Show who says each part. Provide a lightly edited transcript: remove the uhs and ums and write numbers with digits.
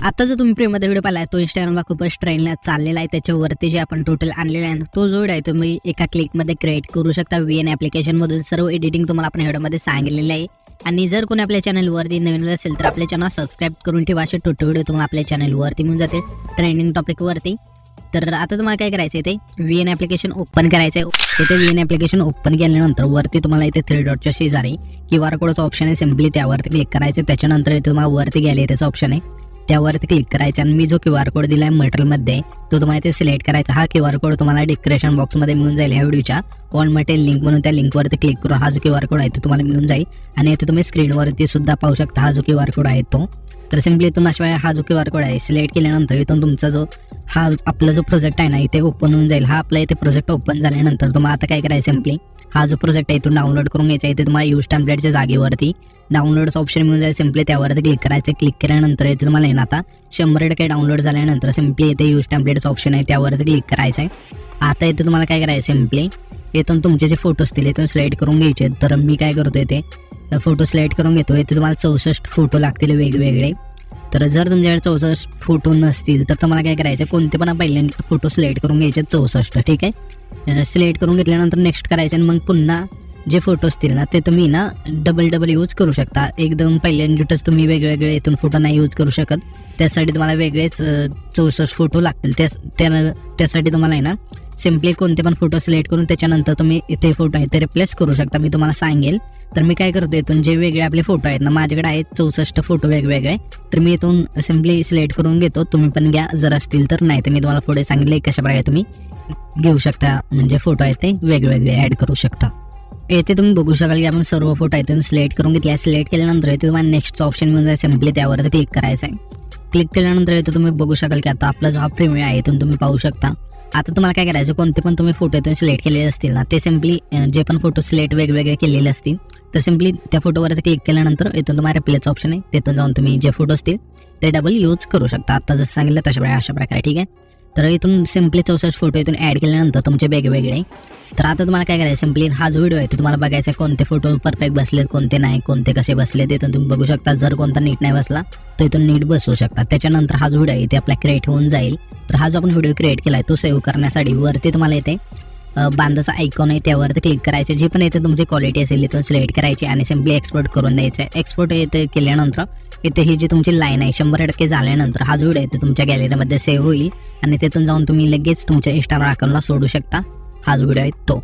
Speaker 1: आता जो तुम्ही प्रीमध्ये व्हिडिओ पाहिला तो इंस्टाग्रामला खूपच ट्रेंडला चाललेला आहे. त्याच्यावरती जे आपण टोटल आणलेला आहे तो जो व्हिडिओ आहे तुम्ही एका क्लिकमध्ये क्रिएट करू शकता. VN ॲप्लिकेशनमधून सर्व एडिटिंग तुम्हाला आपण व्हिडिओमध्ये सांगितलेलं आहे. आणि जर कोणी आपल्या चॅनलवरती नवीन असेल तर आपल्या चॅनल सबस्क्राईब करून ठेवा. असे टोटल व्हिडिओ तुम्हाला आपल्या चॅनलवरती मिळून जाते ट्रेंडिंग टॉपिकवरती. तर आता तुम्हाला काय करायचं आहे ते VN ॲप्लिकेशन ओपन करायचं आहे. इथे VN ॲप्लिकेशन ओपन केल्यानंतर वरती तुम्हाला इथे 3 डॉटच्या शेजारी QR कोडचा ऑप्शन आहे. सिम्पली त्यावरती क्लिक करायचं. त्याच्यानंतर इथे तुम्हाला वरती गॅलरीचा ऑप्शन आहे त्यावरती क्लिक करायचं आणि मी जो QR कोड दिला आहे मटेरियलमध्ये तो तुम्हाला इथे सिलेक्ट करायचा. हा QR कोड तुम्हाला डिस्क्रिप्शन बॉक्समध्ये मिळून जाईल ह्या व्हिडिओच्या ऑन मटेरियल लिंक म्हणून त्या लिंकवरती क्लिक करून हा जो QR कोड आहे तो तुम्हाला मिळून जाईल. आणि इथे तुम्ही स्क्रीनवरती सुद्धा पाहू शकता हा जो QR कोड आहे तो. तर सिम्पली इथून अशा हा जो QR कोड आहे सिलेक्ट केल्यानंतर इथून तुमचा जो हा आपला जो प्रोजेक्ट आहे ना इथे ओपन होऊन जाईल. हा आपला इथे प्रोजेक्ट ओपन झाल्यानंतर तुम्हाला आता काय करायचं सिम्पली हा जो प्रोजेक्ट आहे इथून डाउनलोड करून घ्यायचा आहे. इथे तुम्हाला यूज टेम्पलेटच्या जागेवरती डाउनलोडचं ऑप्शन मिळून जाईल. सिम्पली त्यावरती क्लिक करायचं. क्लिक केल्यानंतर इथे तुम्हाला येणार आता 100% डाउनलोड झाल्यानंतर सिम्पली इथे यूज टेम्पलेटचं ऑप्शन आहे त्यावरती क्लिक करायचं आहे. आता इथे तुम्हाला काय करायचं सिम्पली इथून तुमचे जे फोटो असतील इथून सिलेक्ट करून घ्यायचे. तर मी काय करतो इथे फोटो सिलेक्ट करून घेतो. इथे तुम्हाला 64 फोटो लागतील वेगवेगळे. तर जर तुमच्याकडे 64 फोटो नसतील तर तुम्हाला काय करायचं कोणते पण पहिल्यांदा फोटो सिलेक्ट करून घ्यायचे 64 ठीक आहे. सिलेक्ट करून घेतल्यानंतर नेक्स्ट करायचं आणि मग पुन्हा जे फोटो असतील ना ते तुम्ही ना डबल यूज करू शकता. एकदम पहिल्यांदाच तुम्ही वेगवेगळे इथून फोटो नाही यूज करू शकत. त्यासाठी तुम्हाला वेगळेच 64 फोटो लागतील. त्यासाठी तुम्हाला आहे ना सिम्पली कोणते पण फोटो सिलेक्ट करून त्याच्यानंतर तुम्ही इथे फोटो आहे ते रिप्लेस करू शकता. मी तुम्हाला सांगेल. तर मी काय करतो इथून जे वेगळे आपले फोटो आहेत ना माझ्याकडे आहेत 64 फोटो वेगवेगळे. तर मी इथून सिम्पली सिलेक्ट करून घेतो. तुम्ही पण घ्या जर असतील तर. नाही तर मी तुम्हाला पुढे सांगितले कशाप्रकारे तुम्ही घेऊ शकता. म्हणजे फोटो आहेत ते वेगवेगळे ॲड करू शकता. येथे तुम्ही बघू शकाल की आपण सर्व फोटो इथून सिलेक्ट करून घेतले. सिलेक्ट केल्यानंतर इथे तुम्हाला नेक्स्टचं ऑप्शन मिळून जाईल. सिम्पली त्यावरती क्लिक करायचं आहे. क्लिक केल्यानंतर इथे तुम्ही बघू शकाल की आता आपला जो हा प्रीमियम आहे इथून तुम्ही पाहू शकता. आता तुम्हाला काय करायचं कोणते पण तुम्ही फोटो इथून सिलेक्ट केलेले असतील ना ते सिम्पली जे पण फोटो सिलेक्ट वेगवेगळे केलेले असतील तर सिम्पली त्या फोटोवरती क्लिक केल्यानंतर इथून तुम्हाला रिप्लेचं ऑप्शन आहे. तिथून जाऊन तुम्ही जे फोटो असतील ते डबल यूज करू शकता. आता जसं सांगितलं अशा प्रकारे ठीक आहे. तर इथून सिम्पली 64 फोटो इथून ॲड केल्यानंतर तुमचे वेगवेगळे. तर आता तुम्हाला काय करायचं सिम्पली हा जो व्हिडिओ आहे तो तुम्हाला बघायचा आहे कोणते फोटो परफेक्ट बसलेत कोणते नाही कोणते कसे बसले ते इथून तुम्ही बघू शकता. जर कोणता नीट नाही बसला तर इथून नीट बसवू शकता. त्याच्यानंतर हा जो व्हिडिओ आहे ते आपला क्रिएट होऊन जाईल. तर हा जो आपण व्हिडिओ क्रिएट केला आहे तो सेव्ह करण्यासाठी वरती तुम्हाला इथे बांधाचा आयकॉन आहे त्यावरती क्लिक करायचे. जी पण इथे तुमची क्वालिटी असेल इथून सिलेक्ट करायची आणि सिम्पली एक्सपोर्ट करून द्यायचं आहे. एक्सपोर्ट इथे केल्यानंतर इथे ही जी तुमची लाईन आहे 100% झाल्यानंतर हा जो व्हिडिओ आहे तो तुमच्या गॅलरीमध्ये सेव्ह होईल आणि तिथून जाऊन तुम्ही लगेच तुमच्या इंस्टाग्राम अकाउंटला सोडू शकता. हा जो व्हिडिओ आहे तो.